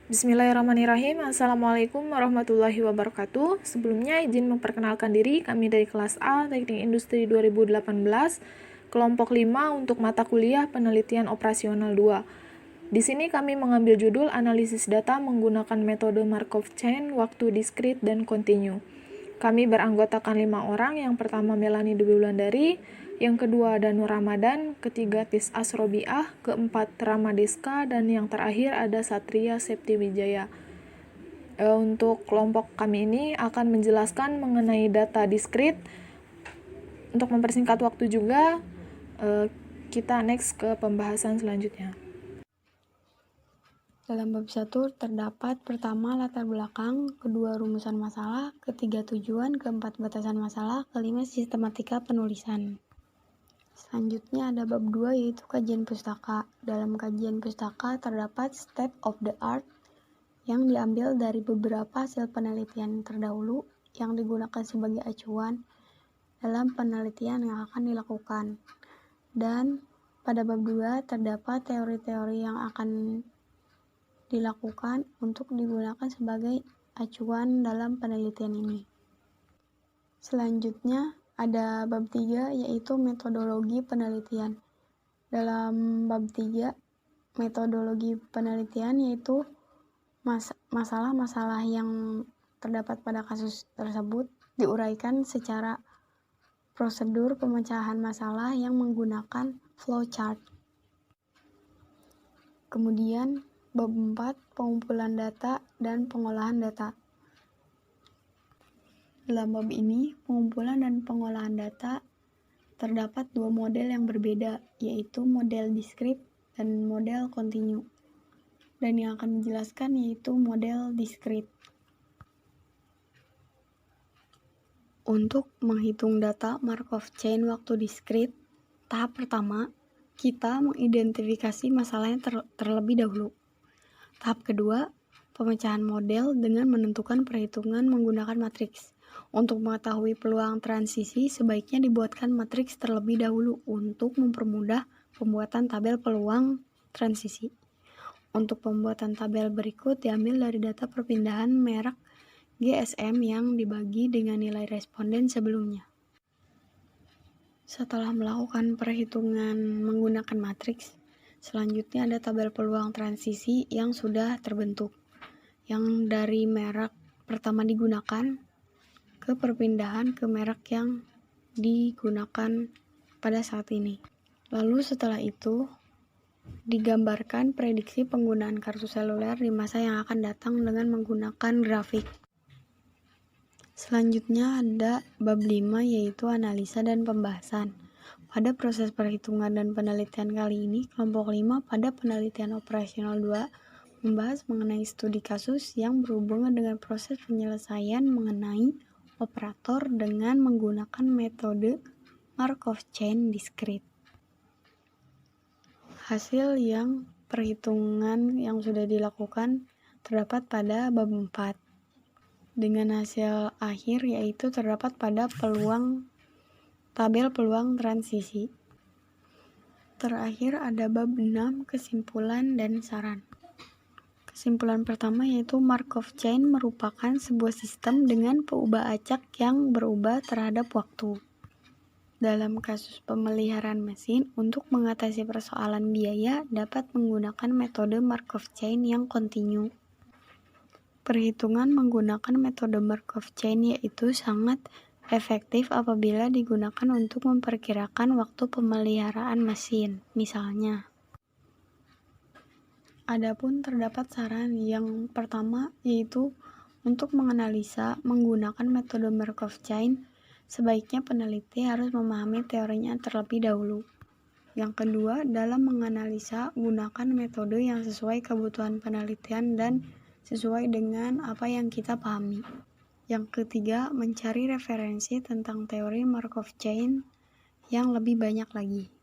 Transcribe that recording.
Bismillahirrahmanirrahim. Assalamualaikum warahmatullahi wabarakatuh. Sebelumnya izin memperkenalkan diri, kami dari kelas A Teknik Industri 2018, kelompok 5 untuk mata kuliah Penelitian Operasional 2. Di sini kami mengambil judul analisis data menggunakan metode Markov Chain, waktu diskrit dan kontinu. Kami beranggotakan 5 orang, yang pertama Melani Dewi Wulandari, yang kedua Danu Ramadan, ketiga Tis Asrobiah, keempat Ramadeska, dan yang terakhir ada Satria Septiwijaya. Untuk kelompok kami ini akan menjelaskan mengenai data diskrit. Untuk mempersingkat waktu juga, kita next ke pembahasan selanjutnya. Dalam bab 1 terdapat pertama latar belakang, kedua rumusan masalah, ketiga tujuan, keempat batasan masalah, kelima sistematika penulisan. Selanjutnya ada bab 2 yaitu kajian pustaka. Dalam kajian pustaka terdapat state of the art yang diambil dari beberapa hasil penelitian terdahulu yang digunakan sebagai acuan dalam penelitian yang akan dilakukan. Dan pada bab 2 terdapat teori-teori yang akan dilakukan untuk digunakan sebagai acuan dalam penelitian ini. Selanjutnya ada bab 3 yaitu metodologi penelitian. Dalam bab 3 metodologi penelitian yaitu masalah-masalah yang terdapat pada kasus tersebut diuraikan secara prosedur pemecahan masalah yang menggunakan flowchart. Kemudian bab 4 pengumpulan data dan pengolahan data. Dalam bab ini, pengumpulan dan pengolahan data terdapat dua model yang berbeda, yaitu model diskrit dan model kontinu. Dan yang akan dijelaskan yaitu model diskrit. Untuk menghitung data Markov Chain waktu diskrit, tahap pertama, kita mengidentifikasi masalahnya terlebih dahulu. Tahap kedua, pemecahan model dengan menentukan perhitungan menggunakan matriks. Untuk mengetahui peluang transisi, sebaiknya dibuatkan matriks terlebih dahulu untuk mempermudah pembuatan tabel peluang transisi. Untuk pembuatan tabel berikut diambil dari data perpindahan merek GSM yang dibagi dengan nilai responden sebelumnya. Setelah melakukan perhitungan menggunakan matriks, selanjutnya ada tabel peluang transisi yang sudah terbentuk, yang dari merek pertama digunakan ke perpindahan ke merek yang digunakan pada saat ini. Lalu setelah itu digambarkan prediksi penggunaan kartu seluler di masa yang akan datang dengan menggunakan grafik. Selanjutnya ada bab 5 yaitu analisa dan pembahasan. Pada proses perhitungan dan penelitian kali ini, kelompok 5 pada penelitian operasional 2 membahas mengenai studi kasus yang berhubungan dengan proses penyelesaian mengenai operator dengan menggunakan metode Markov Chain diskrit. Hasil yang perhitungan yang sudah dilakukan terdapat pada bab 4. Dengan hasil akhir yaitu terdapat pada tabel peluang transisi. Terakhir ada bab 6 kesimpulan dan saran. Kesimpulan pertama yaitu Markov Chain merupakan sebuah sistem dengan peubah acak yang berubah terhadap waktu. Dalam kasus pemeliharaan mesin, untuk mengatasi persoalan biaya dapat menggunakan metode Markov Chain yang kontinu. Perhitungan menggunakan metode Markov Chain yaitu sangat efektif apabila digunakan untuk memperkirakan waktu pemeliharaan mesin, misalnya. Adapun terdapat saran yang pertama yaitu untuk menganalisa menggunakan metode Markov Chain, sebaiknya peneliti harus memahami teorinya terlebih dahulu. Yang kedua, dalam menganalisa gunakan metode yang sesuai kebutuhan penelitian dan sesuai dengan apa yang kita pahami. Yang ketiga, mencari referensi tentang teori Markov Chain yang lebih banyak lagi.